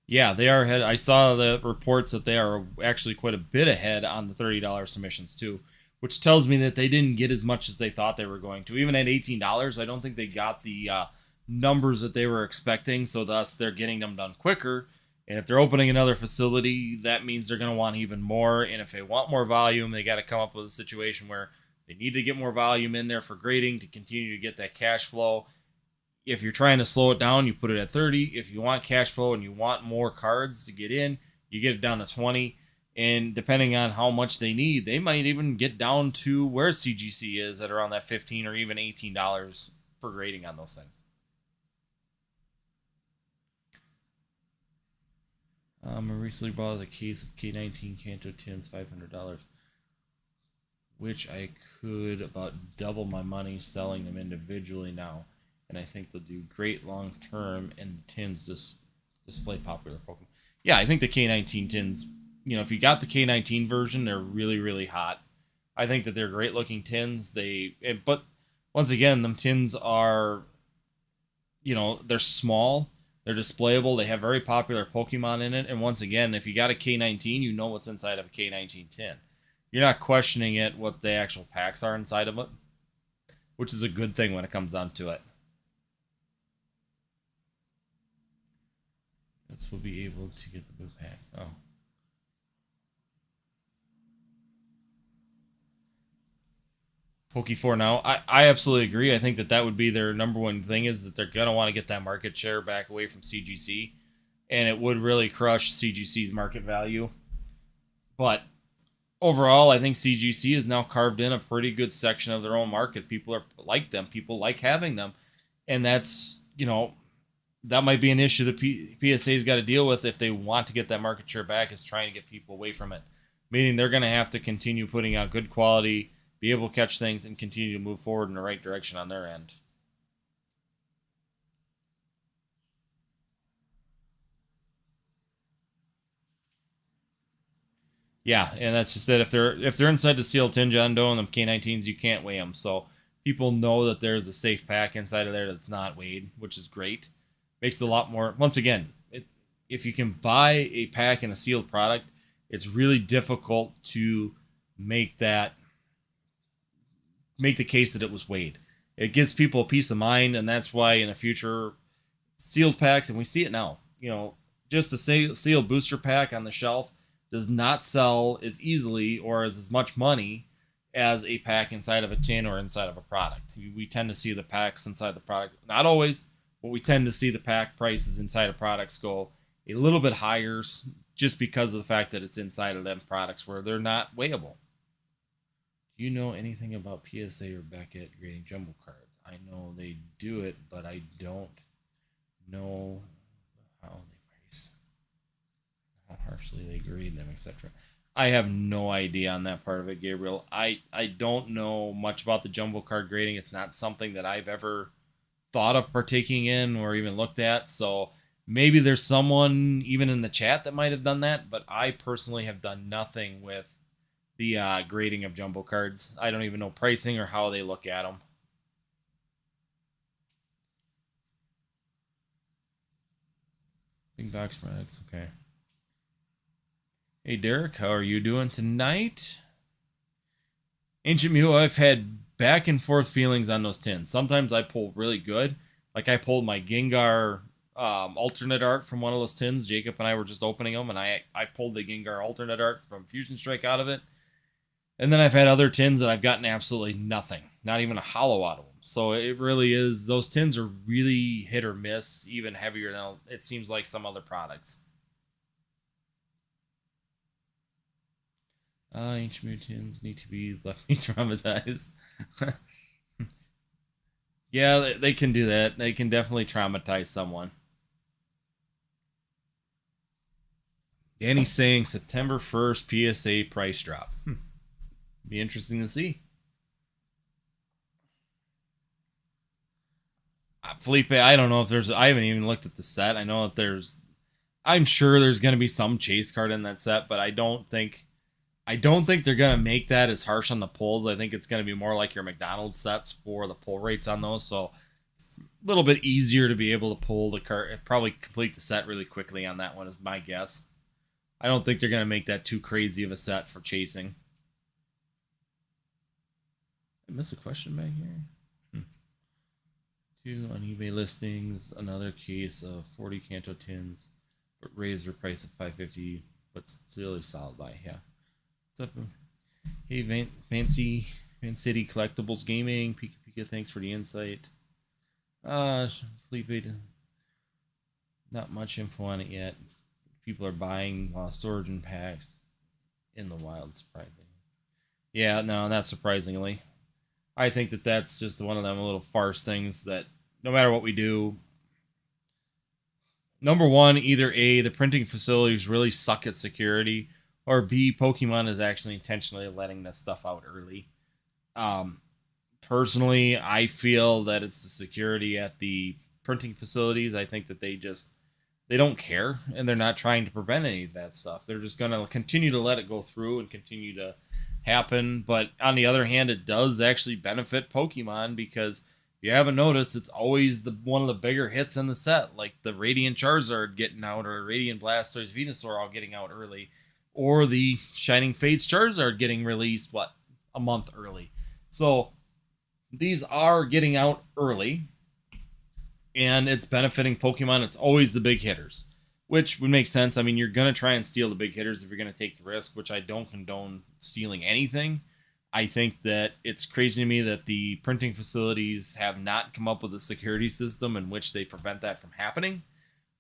Yeah, they are ahead. I saw the reports that they are actually quite a bit ahead on the $30 submissions too, which tells me that they didn't get as much as they thought they were going to. Even at $18, I don't think they got the numbers that they were expecting. So thus, they're getting them done quicker. And if they're opening another facility, that means they're going to want even more. And if they want more volume, they got to come up with a situation where they need to get more volume in there for grading to continue to get that cash flow. If you're trying to slow it down, you put it at 30. If you want cash flow and you want more cards to get in, you get it down to 20. And depending on how much they need, they might even get down to where CGC is at around that $15 or even $18 for grading on those things. I recently bought a case of K19 Kanto tins, $500, which I could about double my money selling them individually now. And I think they'll do great long term, and tins just display popular Pokemon. Yeah, I think the K19 tins, if you got the K19 version, they're really, really hot. I think that they're great looking tins. But once again, them tins are, they're small, they're displayable, they have very popular Pokemon in it. And once again, if you got a K19, you know what's inside of a K19 tin. You're not questioning it, what the actual packs are inside of it, which is a good thing when it comes down to it. This will be able to get the blue packs. Oh. Poke4 now. I absolutely agree. I think that would be their number one thing, is that they're going to want to get that market share back away from CGC. And it would really crush CGC's market value. But overall, I think CGC has now carved in a pretty good section of their own market. People are like them. People like having them. And that's, that might be an issue the PSA's got to deal with if they want to get that market share back, is trying to get people away from it. Meaning they're going to have to continue putting out good quality, be able to catch things, and continue to move forward in the right direction on their end. Yeah, and that's just it. If they're inside the sealed tin, John Doe, and the K19s, you can't weigh them. So people know that there's a safe pack inside of there that's not weighed, which is great. Makes it a lot more. Once again, if you can buy a pack in a sealed product, it's really difficult to make the case that it was weighed. It gives people peace of mind, and that's why in the future, sealed packs, and we see it now, just a sealed booster pack on the shelf does not sell as easily or as much money as a pack inside of a tin or inside of a product. We tend to see the packs inside the product, not always, but we tend to see the pack prices inside of products go a little bit higher, just because of the fact that it's inside of them products where they're not weighable. Do you know anything about PSA or Beckett grading jumbo cards? I know they do it, but I don't know how they price, how harshly they grade them, etc. I have no idea on that part of it, Gabriel. I don't know much about the jumbo card grading. It's not something that I've ever thought of partaking in or even looked at. So maybe there's someone even in the chat that might have done that, but I personally have done nothing with the grading of jumbo cards. I don't even know pricing or how they look at them. Big box products, okay. Hey Derek, how are you doing tonight? Ancient Mew, I've had back and forth feelings on those tins. Sometimes I pull really good. Like I pulled my Gengar alternate art from one of those tins. Jacob and I were just opening them, and I pulled the Gengar alternate art from Fusion Strike out of it. And then I've had other tins that I've gotten absolutely nothing, not even a hollow out of them. So it really is, those tins are really hit or miss, even heavier than it seems like some other products. Ancient tins need to be left me traumatized. Yeah, they can do that. They can definitely traumatize someone. Danny's saying September 1st PSA price drop. Be interesting to see. Felipe, I don't know if there's. I haven't even looked at the set. I know that there's. I'm sure there's going to be some chase card in that set, but I don't think. I don't think they're going to make that as harsh on the pulls. I think it's going to be more like your McDonald's sets for the pull rates on those. So a little bit easier to be able to pull the card. Probably complete the set really quickly on that one is my guess. I don't think they're going to make that too crazy of a set for chasing. I miss a question back here. Two on eBay listings, another case of 40 Kanto tins, but raised their price of $5.50, but still a solid buy. Yeah. What's up? Hey, Fancy Fan City Collectibles Gaming. Pika Pika, thanks for the insight. Felipe, not much info on it yet. People are buying Lost Origin packs in the wild, surprisingly. Yeah, no, not surprisingly. I think that that's just one of them little farce things that no matter what we do, number one, either A, the printing facilities really suck at security, or B, Pokemon is actually intentionally letting this stuff out early. Personally, I feel that it's the security at the printing facilities. I think that they don't care, and they're not trying to prevent any of that stuff. They're just going to continue to let it go through and continue to happen. But on the other hand, it does actually benefit Pokemon because if you haven't noticed, it's always one of the bigger hits in the set, like the Radiant Charizard getting out, or Radiant Blastoise Venusaur all getting out early, or the Shining Fates Charizard getting released, a month early. So these are getting out early, and it's benefiting Pokemon. It's always the big hitters, which would make sense. I mean, you're going to try and steal the big hitters if you're going to take the risk, which I don't condone stealing anything. I think that it's crazy to me that the printing facilities have not come up with a security system in which they prevent that from happening.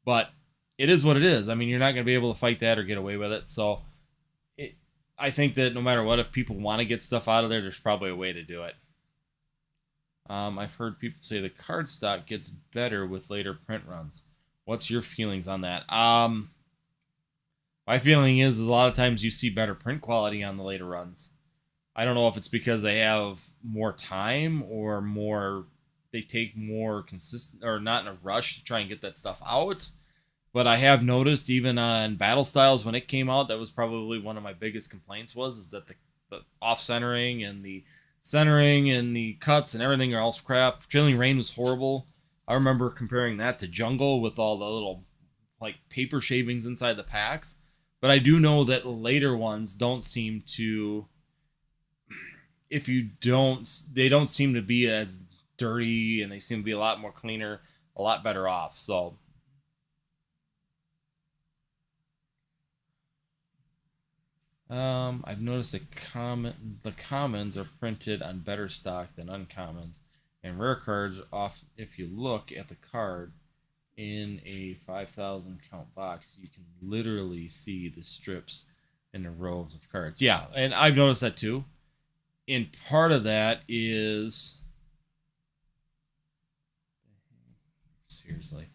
But it is what it is. I mean, you're not going to be able to fight that or get away with it. So I think that no matter what, if people want to get stuff out of there, there's probably a way to do it. I've heard people say the card stock gets better with later print runs. What's your feelings on that? My feeling is a lot of times you see better print quality on the later runs. I don't know if it's because they have more time or they take more consistent or not in a rush to try and get that stuff out. But I have noticed even on Battle Styles when it came out, that was probably one of my biggest complaints is that the off-centering and the centering and the cuts and everything are all crap. Chilling Rain was horrible. I remember comparing that to Jungle with all the little paper shavings inside the packs. But I do know that later ones don't seem to, they don't seem to be as dirty, and they seem to be a lot more cleaner, a lot better off. So I've noticed the commons are printed on better stock than uncommons, and rare cards off. If you look at the card in a 5,000 count box, you can literally see the strips in the rows of cards. Yeah, and I've noticed that too. And part of that is seriously.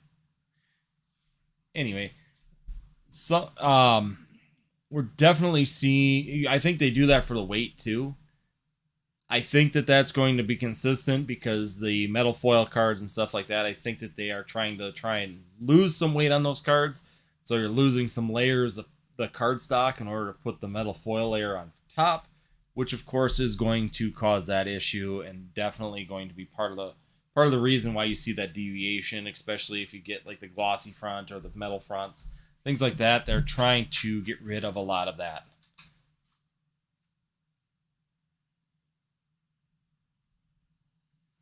Anyway, so we're definitely seeing. I think they do that for the weight too. I think that that's going to be consistent because the metal foil cards and stuff like that, I think that they are trying and lose some weight on those cards. So you're losing some layers of the card stock in order to put the metal foil layer on top, which of course is going to cause that issue and definitely going to be part of the reason why you see that deviation, especially if you get like the glossy front or the metal fronts, things like that. They're trying to get rid of a lot of that.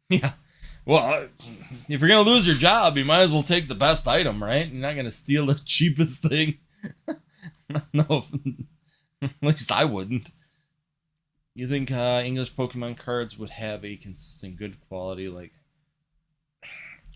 Yeah, Well, if you're gonna lose your job, you might as well take the best item, right? You're not gonna steal the cheapest thing. No, at least I wouldn't. You think English Pokemon cards would have a consistent good quality? Like,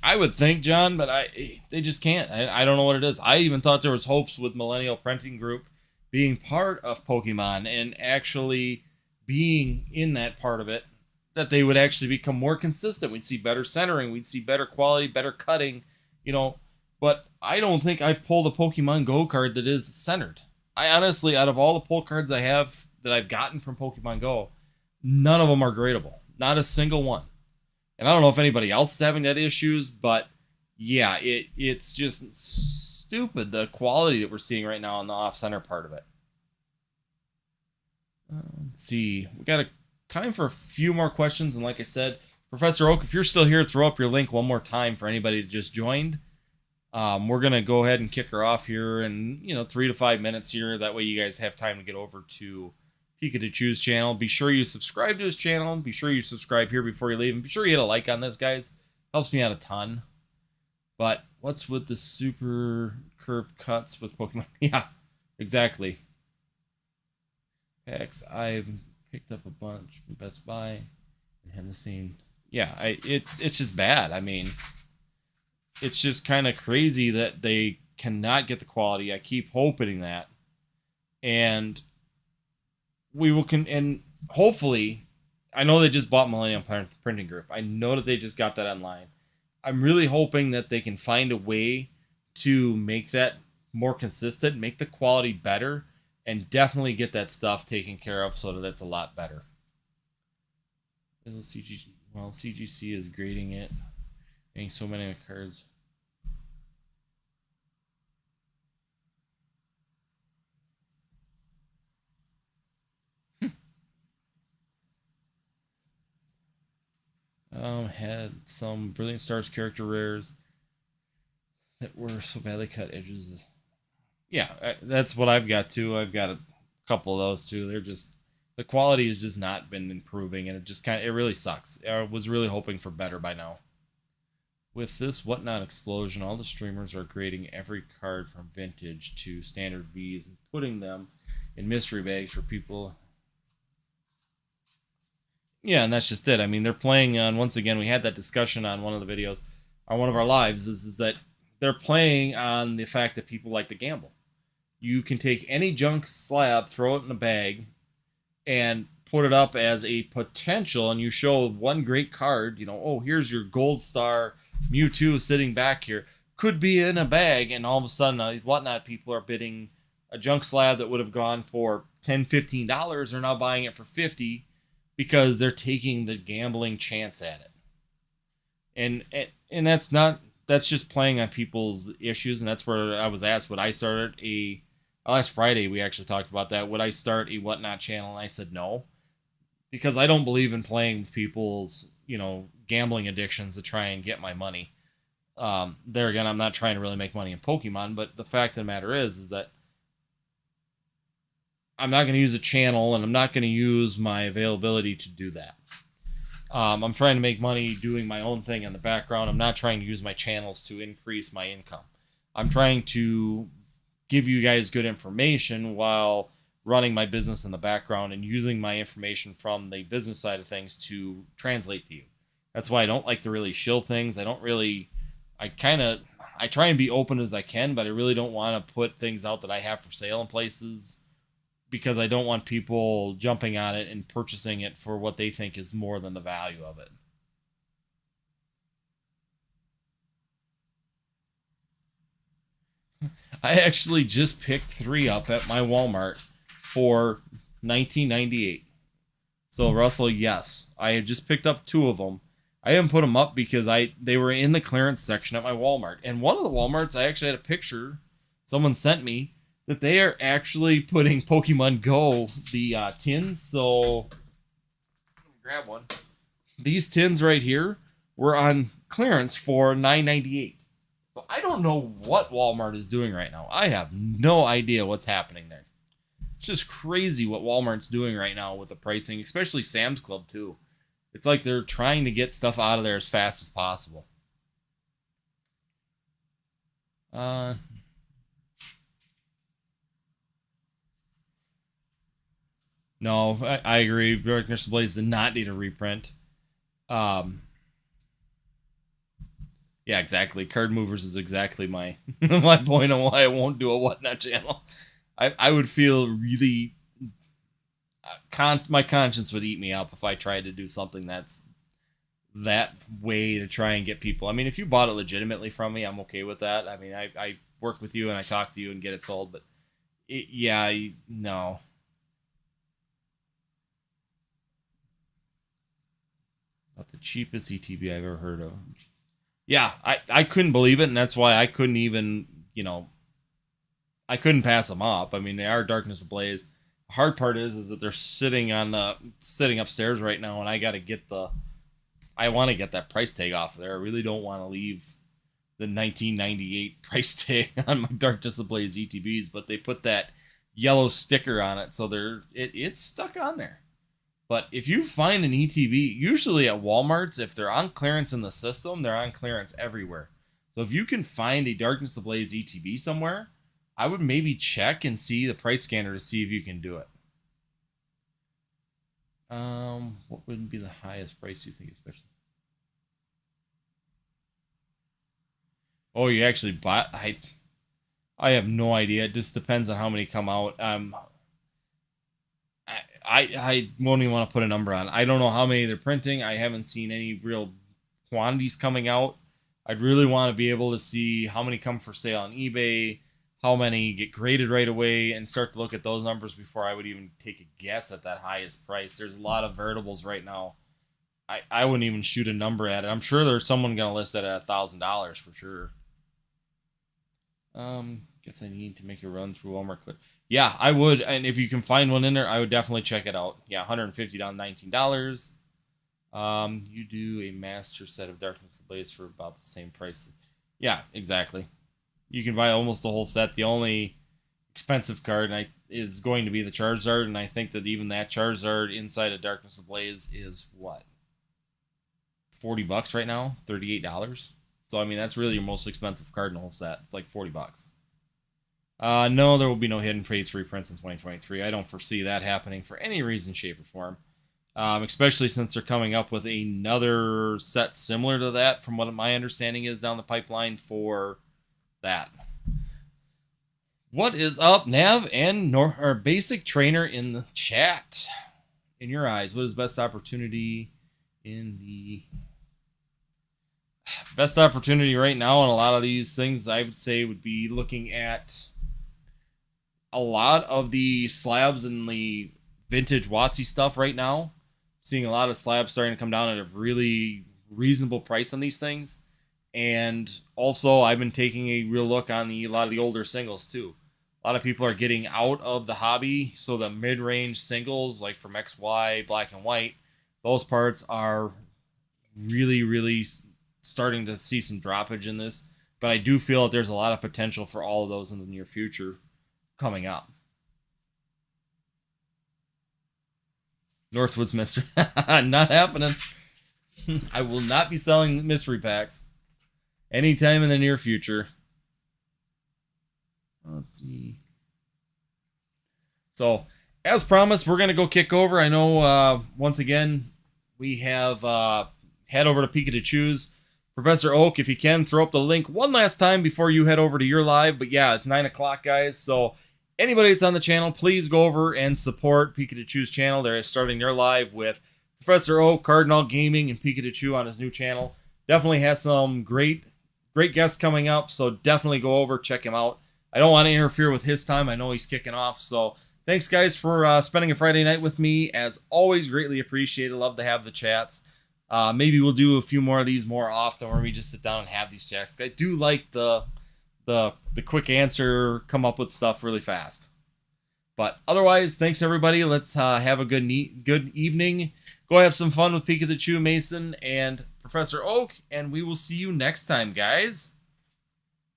I would think, John, but they just can't. I don't know what it is. I even thought there was hopes with Millennial Printing Group being part of Pokemon and actually being in that part of it, that they would actually become more consistent. We'd see better centering, we'd see better quality, better cutting, you know. But I don't think I've pulled a Pokemon Go card that is centered. I honestly, out of all the pull cards I have that I've gotten from Pokemon Go, none of them are gradable. Not a single one. And I don't know if anybody else is having that issues, but yeah, it's just stupid the quality that we're seeing right now on the off-center part of it. Let's see. We got time for a few more questions, and like I said, Professor Oak, if you're still here, throw up your link one more time for anybody that just joined. We're gonna go ahead and kick her off here in 3 to 5 minutes here. That way, you guys have time to get over to Pikachu's channel. Be sure you subscribe to his channel. Be sure you subscribe here before you leave, and be sure you hit a like on this, guys. Helps me out a ton. But what's with the super curved cuts with Pokemon? Yeah, exactly. Packs. I've picked up a bunch from Best Buy and have the same. Yeah, it's just bad. I mean, it's just kind of crazy that they cannot get the quality. I keep hoping that, and we will and hopefully, I know they just bought Millennium Printing Group. I know that they just got that online. I'm really hoping that they can find a way to make that more consistent, make the quality better, and definitely get that stuff taken care of so that it's a lot better. CGC is grading it. Getting so many cards. Had some Brilliant Stars character rares that were so badly cut edges. Yeah, that's what I've got too. I've got a couple of those too. They're just, the quality has just not been improving, and it really sucks. I was really hoping for better by now. With this Whatnot explosion, all the streamers are grading every card from vintage to standard Vs and putting them in mystery bags for people. Yeah, and that's just it. I mean, they're playing on, once again, we had that discussion on one of the videos, on one of our lives, is that they're playing on the fact that people like to gamble. You can take any junk slab, throw it in a bag, and put it up as a potential, and you show one great card, oh, here's your gold star Mewtwo sitting back here, could be in a bag, and all of a sudden, Whatnot people are bidding a junk slab that would have gone for $10-15, are now buying it for $50 because they're taking the gambling chance at it. And that's just playing on people's issues, and that's where I was asked, would I start last Friday we actually talked about that, would I start a Whatnot channel, and I said no, because I don't believe in playing with people's gambling addictions to try and get my money. There again, I'm not trying to really make money in Pokemon, but the fact of the matter is that I'm not going to use a channel, and I'm not going to use my availability to do that. I'm trying to make money doing my own thing in the background. I'm not trying to use my channels to increase my income. I'm trying to give you guys good information while running my business in the background and using my information from the business side of things to translate to you. That's why I don't like to really shill things. I try and be open as I can, but I really don't want to put things out that I have for sale in places, because I don't want people jumping on it and purchasing it for what they think is more than the value of it. I actually just picked 3 up at my Walmart for $19.98. So Russell, yes, I just picked up 2 of them. I haven't put them up because they were in the clearance section at my Walmart. And one of the Walmarts, I actually had a picture someone sent me that they are actually putting Pokemon Go, the tins. So, grab one. These tins right here were on clearance for $9.98. So I don't know what Walmart is doing right now. I have no idea what's happening there. It's just crazy what Walmart's doing right now with the pricing, especially Sam's Club too. It's like they're trying to get stuff out of there as fast as possible. No, I agree. Darkness Ablaze did not need a reprint. Um, yeah, exactly. Card movers is exactly my my point on why I won't do a Whatnot channel. I would feel really my conscience would eat me up if I tried to do something that's that way to try and get people. I mean, if you bought it legitimately from me, I'm okay with that. I mean, I work with you and I talk to you and get it sold, but no. About the cheapest ETB I've ever heard of. Yeah, I couldn't believe it, and that's why I couldn't even, I couldn't pass them up. I mean, they are Darkness Ablaze. The hard part is that they're sitting upstairs right now, and I got to get I want to get that price tag off of there. I really don't want to leave the 1998 price tag on my Darkness Ablaze ETBs, but they put that yellow sticker on it, so it's stuck on there. But if you find an ETB, usually at Walmart's, if they're on clearance in the system, they're on clearance everywhere. So if you can find a Darkness Ablaze ETB somewhere, I would maybe check and see the price scanner to see if you can do it. What would be the highest price you think, especially? Oh, you actually bought? I have no idea. It just depends on how many come out. I won't even want to put a number on. I don't know how many they're printing. I haven't seen any real quantities coming out. I'd really want to be able to see how many come for sale on eBay, how many get graded right away, and start to look at those numbers before I would even take a guess at that highest price. There's a lot of variables right now. I wouldn't even shoot a number at it. I'm sure there's someone going to list it at $1,000 for sure. Guess I need to make a run through Walmart Clear. Yeah, I would, and if you can find one in there, I would definitely check it out. Yeah, $150 down, $19. You do a master set of Darkness Ablaze for about the same price. Yeah, exactly. You can buy almost the whole set. The only expensive card is going to be the Charizard, and I think that even that Charizard inside of Darkness Ablaze is what? $40 right now? $38? So, I mean, that's really your most expensive card in the whole set. It's like $40. No, there will be no Hidden Fates reprints in 2023. I don't foresee that happening for any reason, shape, or form. Especially since they're coming up with another set similar to that, from what my understanding is down the pipeline for that. What is up, Nav and our basic trainer in the chat? In your eyes, what is best opportunity in the... Best opportunity right now on a lot of these things, I would say, would be looking at a lot of the slabs and the vintage WotC stuff right now. Seeing a lot of slabs starting to come down at a really reasonable price on these things. And also, I've been taking a real look on a lot of the older singles, too. A lot of people are getting out of the hobby, so the mid-range singles, like from XY, Black and White, those parts are really, really starting to see some droppage in this. But I do feel that there's a lot of potential for all of those in the near future coming up. Northwoods Mystery. Not happening. I will not be selling mystery packs anytime in the near future. Let's see. So, as promised, we're going to go kick over. I know, once again, we have head over to Pikachu's. Professor Oak, if you can, throw up the link one last time before you head over to your live. But yeah, it's 9 o'clock, guys. So anybody that's on the channel, please go over and support Pikachu's channel. They're starting their live with Professor Oak, Cardinal Gaming, and Pikachu on his new channel. Definitely has some great guests coming up, so definitely go over, check him out. I don't want to interfere with his time. I know he's kicking off. So thanks, guys, for spending a Friday night with me. As always, greatly appreciated. Love to have the chats. Maybe we'll do a few more of these more often where we just sit down and have these chats. I do like the quick answer, come up with stuff really fast. But otherwise, thanks everybody. Let's have a good evening. Go have some fun with Pikachu, Mason, and Professor Oak, and we will see you next time, guys.